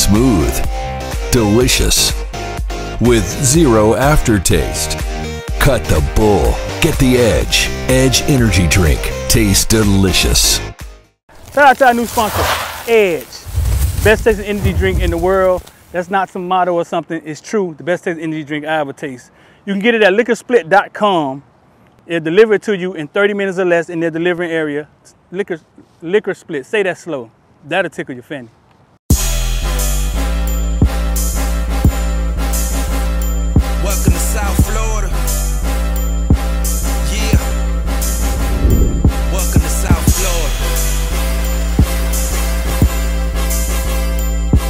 Smooth. Delicious. With zero aftertaste. Cut the bull. Get the edge. Edge Energy Drink. Tastes delicious. Shout out to our new sponsor, Edge. Best tasting energy drink in the world. That's not some motto or something. It's true. The best tasting energy drink I ever taste. You can get it at liquorsplit.com. It'll deliver it to you in 30 minutes or less in their delivering area. Liquor Split. Say that slow. That'll tickle your fanny. Welcome to South Florida. Yeah. Welcome to South Florida.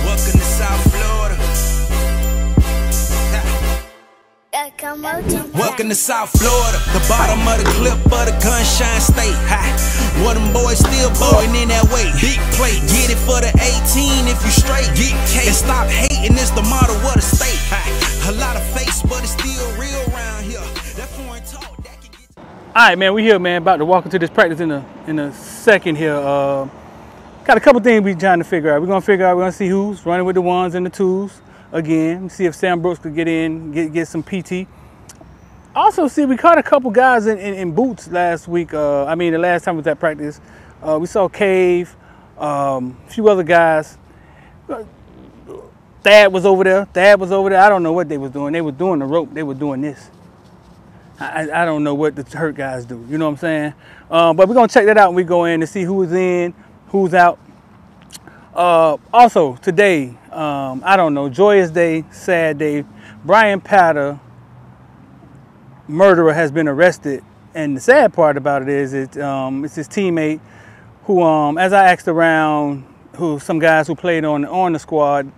Welcome to South Florida. Welcome to South Florida, the bottom of the clip of the Gunshine State. One of them boys still bowling in that way. Big plate, get it for the 18 if you straight. Get cake and stop hating, it's the motto of the state. A lot of face, but it's still real around here. That foreign talk that can get. All right, man, we here, man, about to walk into this practice in a second here. Got a couple things we trying to figure out. We're gonna see who's running with the ones and the twos again. See if Sam Brooks could get in, get some PT. Also, see, we caught a couple guys in boots last week. I mean, the last time we was at practice. We saw Cave, a few other guys. Thad was over there. I don't know what they was doing. They was doing the rope. They were doing this. I don't know what the hurt guys do. You know what I'm saying? But we're going to check that out when we go in to see who's in, who's out. Also, today, I don't know, joyous day, sad day. Bryan Pata, murderer, has been arrested, and the sad part about it is it's his teammate who, as I asked around, some guys who played on the squad,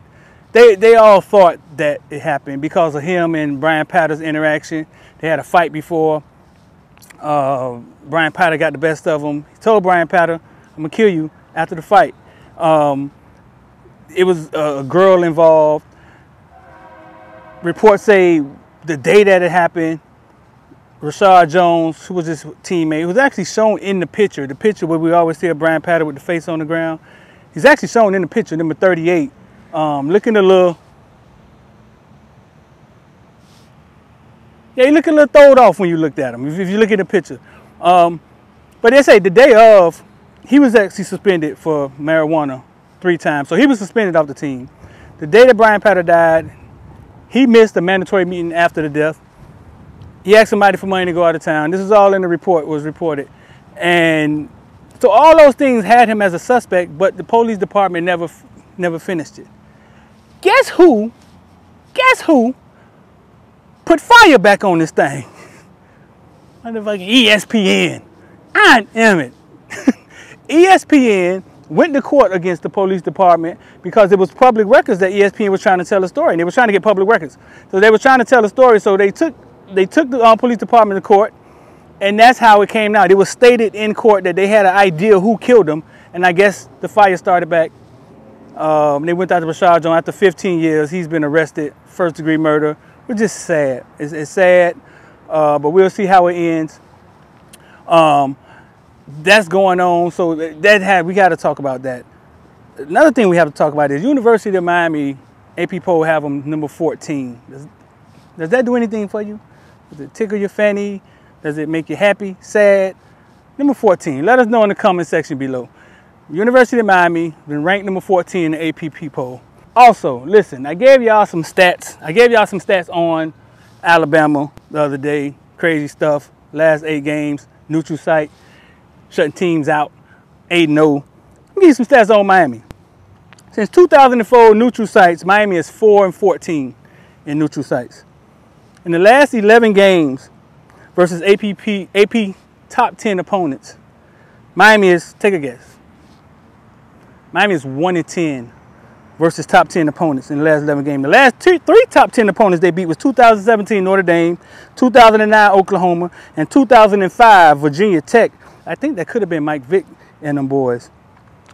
they all thought that it happened because of him and Bryan Pata's interaction. They had a fight before. Bryan Pata got the best of him. He told Bryan Pata, "I'm gonna kill you," after the fight. It was a girl involved. Reports say the day that it happened, Rashad Jones, who was his teammate, who was actually shown in the picture where we always see a Bryan Pata with the face on the ground. He's actually shown in the picture, number 38, looking a little, he looking a little throwed off when you looked at him, if you look at the picture. But they say the day of, he was actually suspended for marijuana 3 times, so he was suspended off the team. The day that Bryan Pata died, he missed a mandatory meeting after the death. He asked somebody for money to go out of town. This is all in the report, was reported. And so all those things had him as a suspect, but the police department never finished it. Guess who put fire back on this thing? Motherfucking ESPN. I damn it. ESPN went to court against the police department because it was public records that ESPN was trying to tell a story, and they were trying to get public records. So they were trying to tell a story, so they took the police department to court, and that's how it came out. It was stated in court that they had an idea who killed him, and I guess the fire started back. They went out to Rashad Jones after 15 years. He's been arrested, first-degree murder, which is sad. It's sad, but we'll see how it ends. That's going on, so we got to talk about that. Another thing we have to talk about is University of Miami, AP poll have them number 14. Does that do anything for you? Does it tickle your fanny? Does it make you happy, sad? Number 14. Let us know in the comment section below. University of Miami been ranked number 14 in the AP poll. Also, listen, I gave y'all some stats. On Alabama the other day. Crazy stuff. Last 8 games, neutral site, shutting teams out, 8-0. Let me give you some stats on Miami. Since 2004 neutral sites, Miami is 4-14 in neutral sites. In the last 11 games versus AP top 10 opponents, Miami is, take a guess. Miami is 1-10 versus top 10 opponents in the last 11 games. The last 3 top 10 opponents they beat was 2017 Notre Dame, 2009 Oklahoma, and 2005 Virginia Tech. I think that could have been Mike Vick and them boys.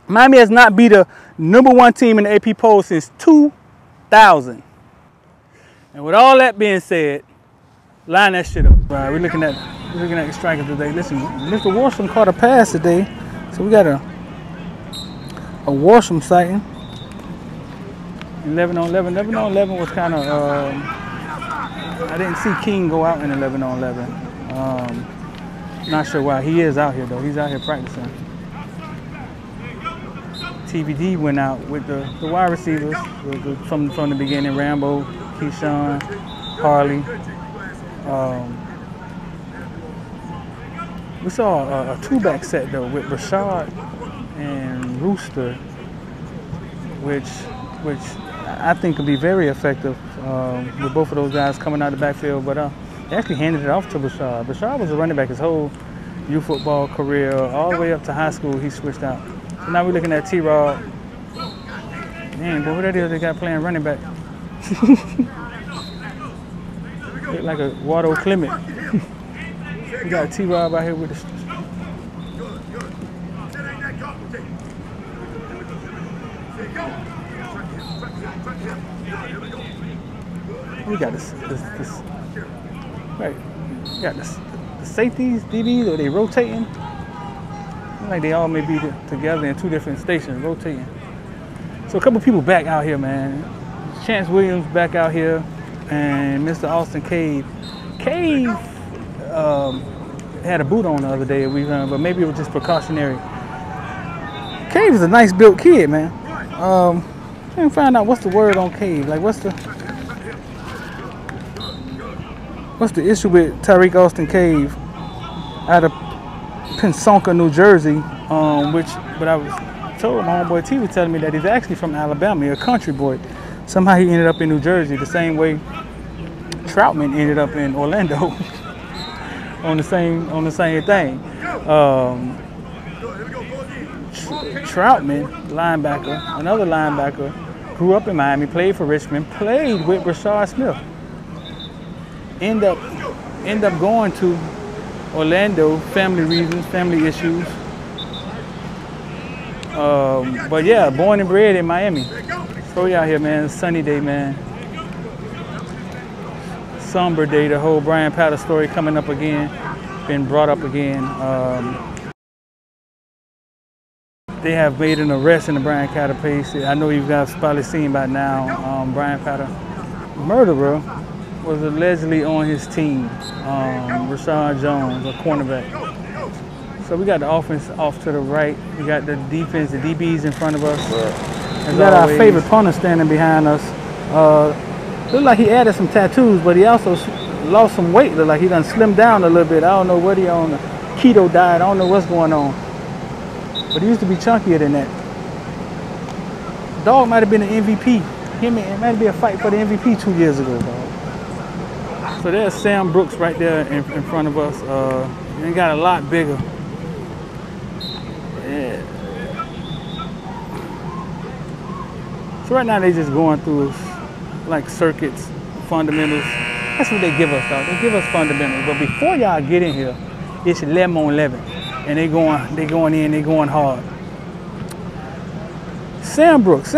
Miami has not beat a number 1 team in the AP poll since 2000. And with all that being said, line that shit up. Right, we're looking at the strikers today. Listen, Mr. Worsham caught a pass today, so we got a Worsham sighting. 11 on 11. 11 on 11 was kind of, I didn't see King go out in 11 on 11. Not sure why. He is out here though. He's out here practicing. TVD went out with the wide receivers from the beginning. Rambo, Keyshawn, Harley. We saw a two-back set though with Rashad and Rooster, which I think could be very effective with both of those guys coming out of the backfield. But they actually handed it off to Rashad. Rashad was a running back his whole youth football career, all the way up to high school. He switched out. So now we're looking at T-Rod. Dang, boy, who that is they got playing running back? Look like a Waldo Clement. We got T-Rod out here with the. We got this right. We got the safeties, DBs, or they rotating? Like they all may be together in two different stations, rotating. So a couple people back out here, man. Chance Williams back out here, and Mr. Austin Cave. Cave had a boot on the other day, but maybe it was just precautionary. Cave is a nice built kid, man. Trying to find out what's the word on Cave. Like what's the issue with Tyreek Austin Cave out of Pensonka, New Jersey, but I was told, my homeboy T was telling me that he's actually from Alabama, a country boy. Somehow he ended up in New Jersey the same way Troutman ended up in Orlando on the same thing. Troutman, linebacker, another linebacker, grew up in Miami, played for Richmond, played with Rashad Smith. End up going to Orlando, family reasons, family issues. But yeah, born and bred in Miami. So we out here, man. Sunny day, man. Somber day. The whole Bryan Pata story coming up again, been brought up again. They have made an arrest in the Bryan Pata case. I know you guys probably seen by now. Bryan Pata murderer was allegedly on his team. Rashawn Jones, a cornerback. So we got the offense off to the right. We got the defense, the DBs in front of us. We got our favorite punter standing behind us. Looked like he added some tattoos, but he also lost some weight. Looked like he done slimmed down a little bit. I don't know what he on, the keto diet. I don't know what's going on. But he used to be chunkier than that. Dog might have been an MVP. It might be a fight for the MVP 2 years ago, dog. So there's Sam Brooks right there in front of us. He got a lot bigger. Yeah. So right now they just going through like circuits, fundamentals. That's what they give us, dog. They give us fundamentals. But before y'all get in here, it's 11 on 11. And they going in, they going hard. Sam Brooks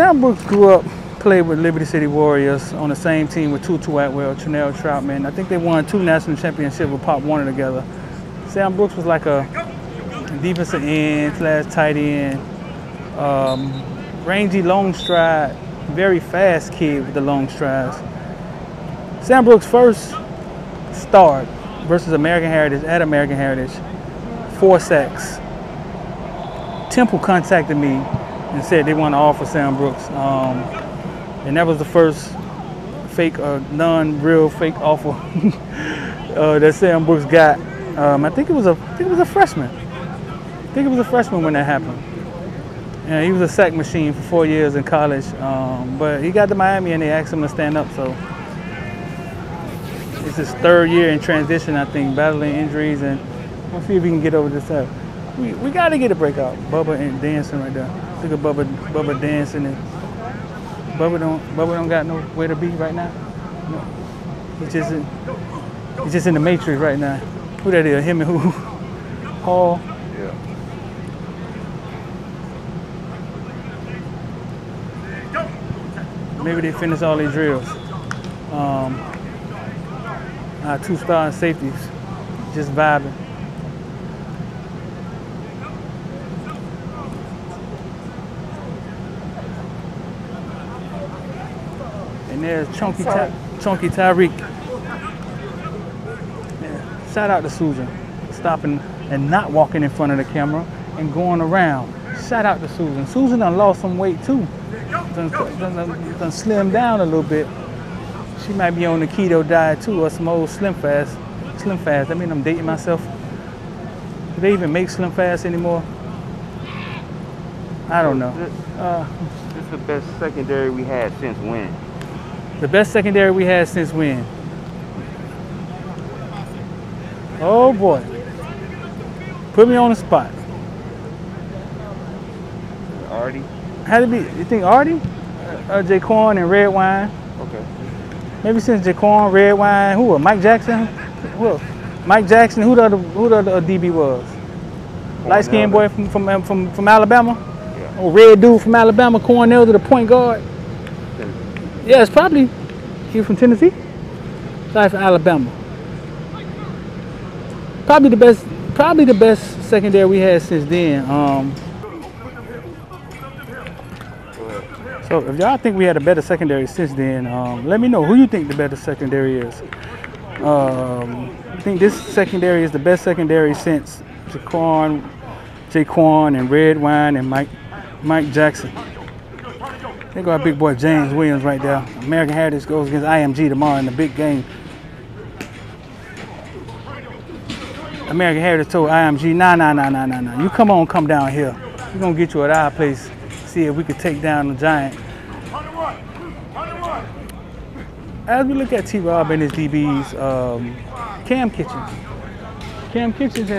grew up, played with Liberty City Warriors on the same team with Tutu Atwell, Chanel Troutman. I think they won 2 national championships with Pop Warner together. Sam Brooks was like a defensive end / tight end, rangy, long stride, very fast kid with the long strides. Sam Brooks' first start versus American Heritage at American Heritage, 4 sacks. Temple contacted me and said they want to offer Sam Brooks, and that was the first fake, non-real fake offer that Sam Brooks got. I think it was a freshman. I think it was a freshman when that happened. Yeah, he was a sack machine for 4 years in college, but he got to Miami and they asked him to stand up. So it's his 3rd year in transition, I think, battling injuries, and we'll see if we can get over this up. We got to get a breakout. Bubba and dancing right there. Look at Bubba dancing, and Bubba don't got nowhere to be right now. No. He's just in the Matrix right now. Who that is? Him and who? Hall. Yeah. Maybe they finish all these drills. Our 2-star safeties just vibing. And there's Chunky Tyreek. Yeah. Shout out to Susan, stopping and not walking in front of the camera and going around. Shout out to Susan. Susan done lost some weight too. Done slimmed down a little bit. She might be on the keto diet too, or some old Slim Fast. Slim Fast. I mean, I'm dating myself. Do they even make Slim Fast anymore? I don't know. This is the best secondary we had since when? The best secondary we had since when? Oh boy. Put me on the spot. Artie? Had to be, you think Artie? Jaquan and Red Wine? Okay. Maybe since Jaquan, Red Wine, who? Mike Jackson? Who? Mike Jackson, who the other DB was? Light-skinned boy from Alabama? Yeah. Or red dude from Alabama, Cornell to the point guard? Yeah, it's probably, he was from Tennessee? Sorry, from Alabama. Probably the best secondary we had since then. So if y'all think we had a better secondary since then, let me know who you think the better secondary is. I think this secondary is the best secondary since Jaquan and Red Wine and Mike Jackson. There go our big boy James Williams right there. American Heritage goes against IMG tomorrow in the big game. American Heritage told IMG, nah. You come down here. We're gonna get you at our place. See if we could take down the Giant. As we look at T-Rob and his DBs, Cam Kitchens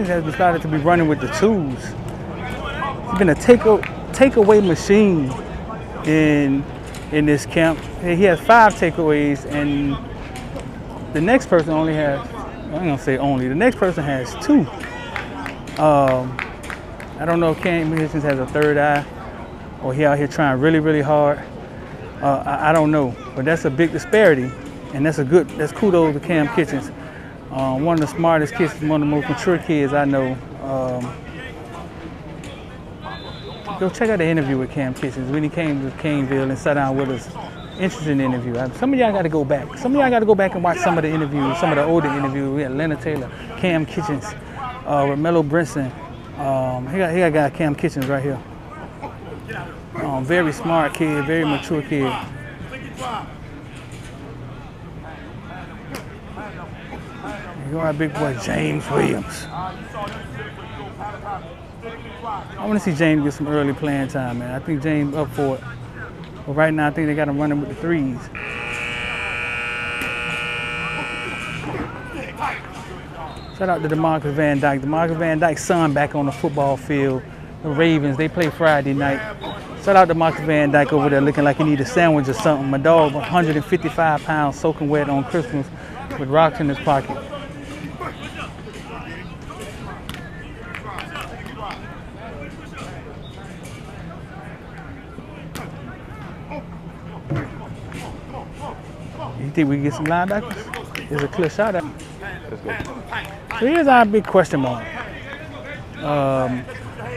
has decided to be running with the twos. He's been a takeaway machine in this camp. He has 5 takeaways, and the next person only has, I ain't gonna say only, the next person has 2. I don't know if Cam Kitchens has a third eye or he out here trying really, really hard. I don't know, but that's a big disparity, and that's kudos to Cam Kitchens. One of the smartest kids, one of the most mature kids I know. Go check out the interview with Cam Kitchens when he came to Caneville and sat down with us. Interesting interview. Some of y'all got to go back. Some of y'all got to go back and watch some of the interviews, some of the older interviews. We had Leonard Taylor, Cam Kitchens, Romello Brinson. He got a guy, Cam Kitchens, right here. Very smart kid, very mature kid. You got our big boy James Williams. I want to see James get some early playing time, man. I think James up for it. But right now, I think they got him running with the 3s. Shout out to DeMarcus Van Dyke. DeMarcus Van Dyke's son back on the football field. The Ravens, they play Friday night. Shout out to Marcus Van Dyke over there looking like he need a sandwich or something. My dog, 155 pounds, soaking wet on Christmas with rocks in his pocket. You think we can get some linebackers? There's a clear shot at. Let's go. So here's our big question mark.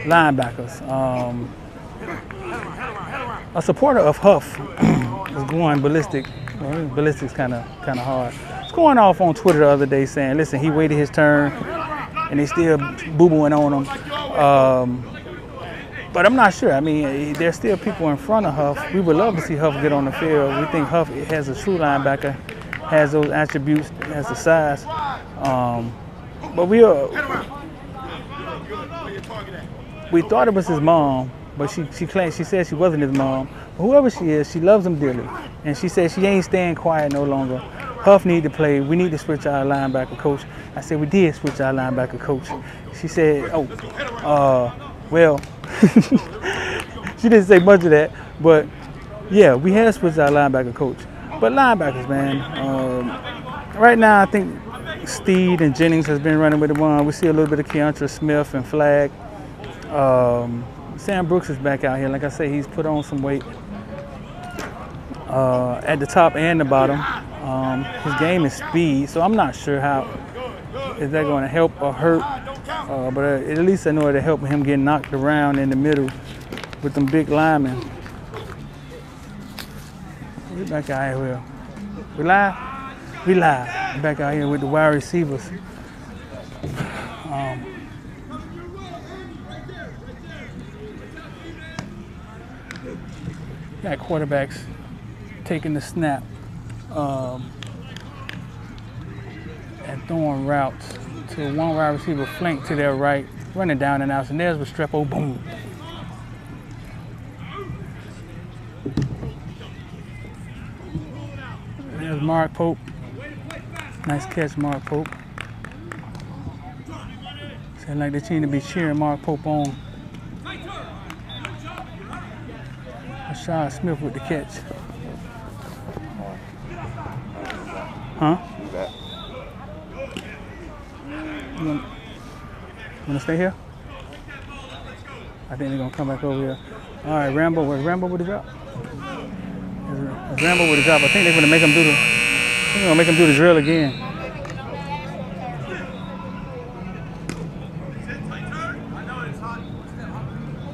Linebackers. A supporter of Huff is going ballistic. Well, ballistic's kind of hard. It's going off on Twitter the other day saying, listen, he waited his turn and they still boo-booing on him. But I'm not sure. I mean, there's still people in front of Huff. We would love to see Huff get on the field. We think Huff has a true linebacker, has those attributes, has the size. But we thought it was his mom, but she said she wasn't his mom. But whoever she is, she loves him dearly. And she said she ain't staying quiet no longer. Huff need to play. We need to switch our linebacker coach. I said we did switch our linebacker coach. She said, well, she didn't say much of that, but yeah, we had switched our linebacker coach. But linebackers, man, right now I think Steed and Jennings has been running with the one. We see a little bit of Keontra Smith and Flagg. Sam Brooks is back out here. Like I say, he's put on some weight at the top and the bottom. His game is speed, so I'm not sure how is that going to help or hurt. But at least I know it'll help him get knocked around in the middle with them big linemen. We back out here. We live? We live. We back out here with the wide receivers. Got quarterbacks taking the snap and throwing routes to one wide receiver flank to their right, running down and out. And there's Restrepo, boom. There's Mark Pope. Nice catch, Mark Pope. Sound like they seem to be cheering Mark Pope on. Rashad Smith with the catch. Huh? You wanna stay here? I think they're gonna come back over here. All right, Rambo. Was Rambo with the drop? Was Rambo with the drop? I think they're gonna make him do the. They're gonna make him do the drill again.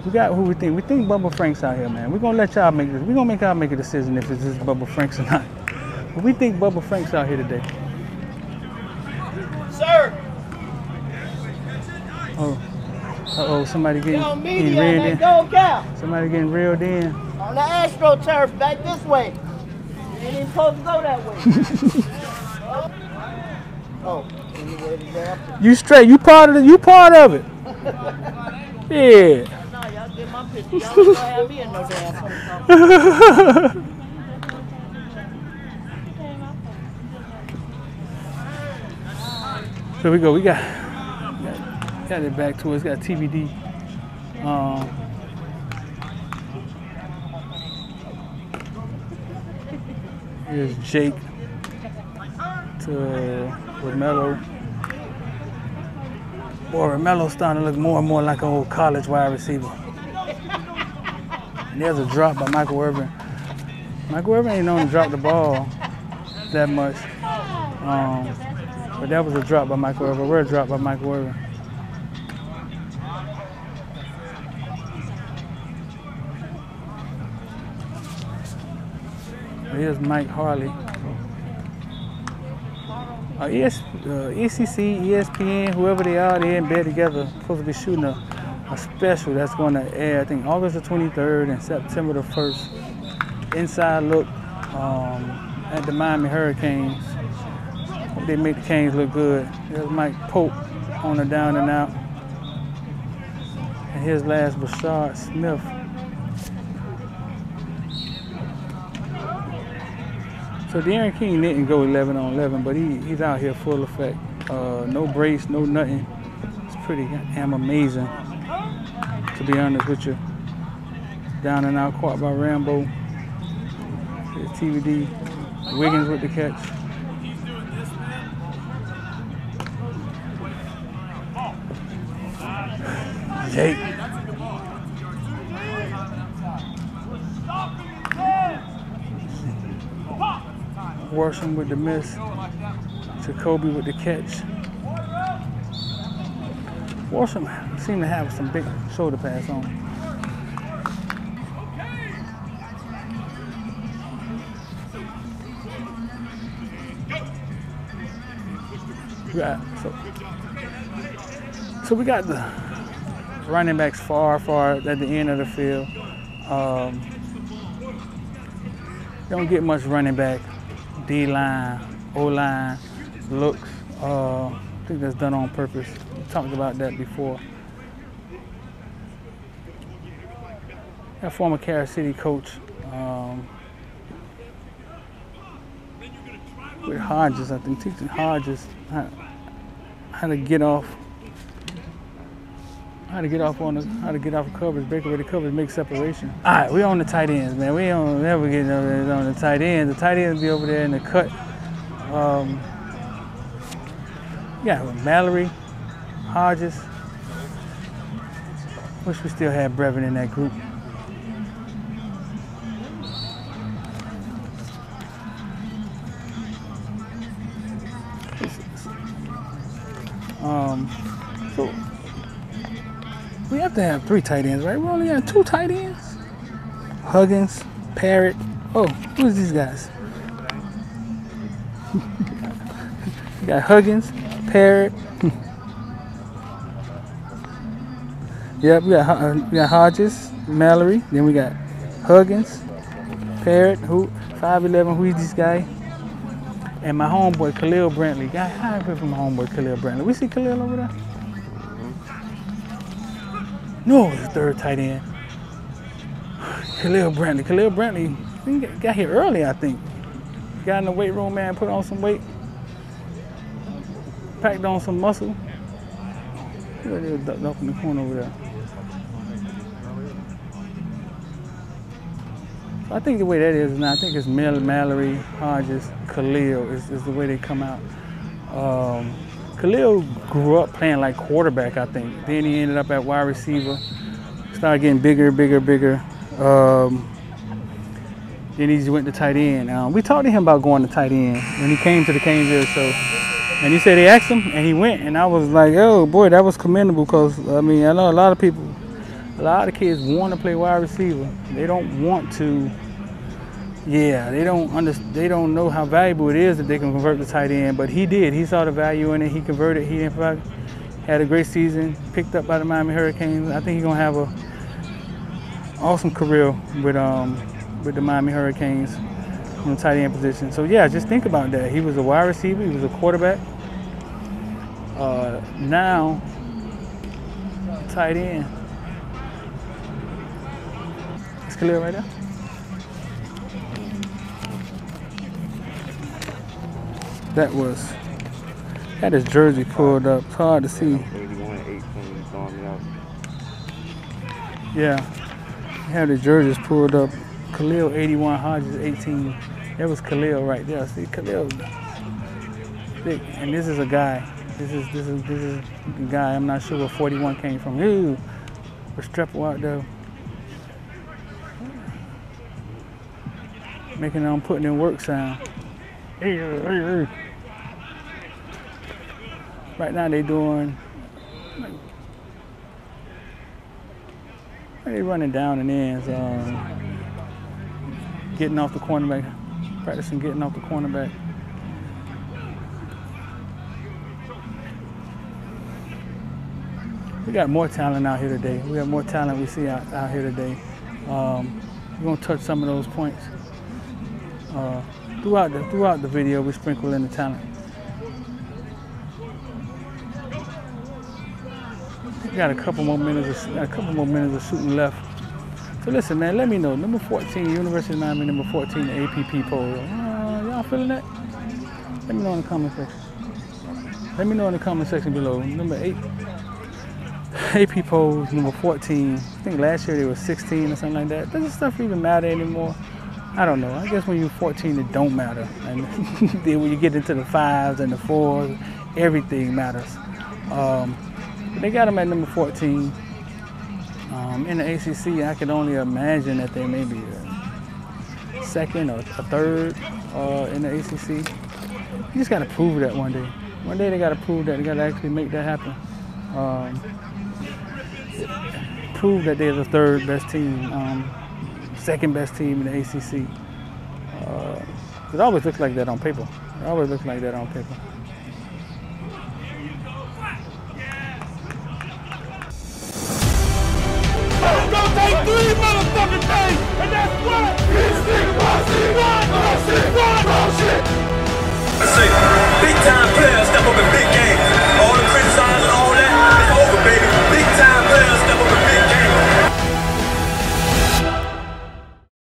We got who we think. We think Bubba Frank's out here, man. We're gonna let y'all make this. We're gonna make y'all make a decision if it's just Bubba Frank's or not. But we think Bubba Frank's out here today. Sir. Oh, somebody getting reeled in. Somebody getting reeled in. On the AstroTurf, back this way. You ain't even supposed to go that way. Oh, anyway, you straight. You part of it. You part of it. Yeah. No, y'all get my picture. Y'all don't have me in no damn phone. So we go. We got it back to us. Got TBD. Here's Jake to Romello. Boy, Romello's starting to look more and more like an old college wide receiver. And there's a drop by Michael Irvin. Michael Irvin ain't known to drop the ball that much. But that was a drop by Michael Irvin. We're a drop by Michael Irvin. Here's Mike Harley. ECC, ESPN, whoever they are, they're in bed together. Supposed to be shooting a special that's going to air, I think, August the 23rd and September the 1st. Inside look at the Miami Hurricanes. Hope they make the Canes look good. There's Mike Pope on the down and out. And his last Rashad Smith. So De'Aaron King didn't go 11 on 11, but he's out here full effect. No brace, no nothing. It's pretty damn amazing, to be honest with you. Down and out, caught by Rambo. Here's TVD. Wiggins with the catch. Jake. Worsham with the miss. Jacoby with the catch. Worsham seemed to have some big shoulder pass on. So we got the running backs far at the end of the field. Don't get much running back. D-line, O-line, looks. I think that's done on purpose. We talked about that before. That former Carol City coach with Hodges, I think, teaching Hodges how to get off. How to get off coverage, break away the coverage, make separation. All right, we on the tight ends, man. We don't never get on the tight ends. The tight ends be over there in the cut. Yeah, Mallory, Hodges. Wish we still had Brevin in that group. So we have to have 3 tight ends, right? We only got 2 tight ends. Huggins, Parrott, Oh, who's these guys? We got Huggins, Parrott. Yep, we got Hodges, Mallory. Then we got Huggins, Parrott, 5'11", who is this guy? And my homeboy Khalil Brantley. Guy, how I from my homeboy Khalil Brantley? We see Khalil over there? No, it's third tight end. Khalil Brantley. Khalil Brantley got here early, I think. Got in the weight room, man, put on some weight. Packed on some muscle. Look at that duck in the corner over there. So I think the way that is now, I think it's Mallory, Hodges, Khalil is the way they come out. Khalil grew up playing like quarterback, I think. Then he ended up at wide receiver. Started getting bigger. Then he just went to tight end. We talked to him about going to tight end when he came to the Caneville show. And he said they asked him, and he went. And I was like, oh, boy, that was commendable because, I mean, I know a lot of people, a lot of kids want to play wide receiver. They don't want to, they don't know how valuable it is that they can convert to tight end. But he did. He saw the value in it. He converted. He had a great season, picked up by the Miami Hurricanes. I think he's going to have an awesome career with the Miami Hurricanes in the tight end position. So yeah, just think about that. He was a wide receiver, he was a quarterback. Now, tight end. It's clear right there. That was, had his jersey pulled up. It's hard to see. 81-18, throwing me out. Yeah, he had his jerseys pulled up. Khalil 81, Hodges 18. That was Khalil right there. See, Khalil thick. And this is a guy. This is the guy. I'm not sure where 41 came from. Ooh, Restrepo out there. Making them putting in work sound. Right now they doing, they running down and ends, getting off the cornerback, practicing getting off the cornerback. We got more talent out here today. We got more talent we see out here today. We're gonna touch some of those points. Throughout the video, we sprinkle in the talent. We got a couple more minutes of shooting left. So listen, man, let me know. Number 14, University of Miami, number 14, the APP poll. Y'all feeling that? Let me know in the comment section. Let me know in the comment section below. Number 8, AP polls, number 14. I think last year they were 16 or something like that. Does this stuff even matter anymore? I don't know. I guess when you're 14, it don't matter. And then when you get into the 5s and the 4s, everything matters. But they got them at number 14. In the ACC, I could only imagine that they may be a second or a third in the ACC. You just got to prove that one day. One day they got to prove that. They got to actually make that happen. Prove that they're the third best team, second best team in the ACC. It always looks like that on paper. It always looks like that on paper. Gonna take 3 motherfucking days, and that's what? Big time player.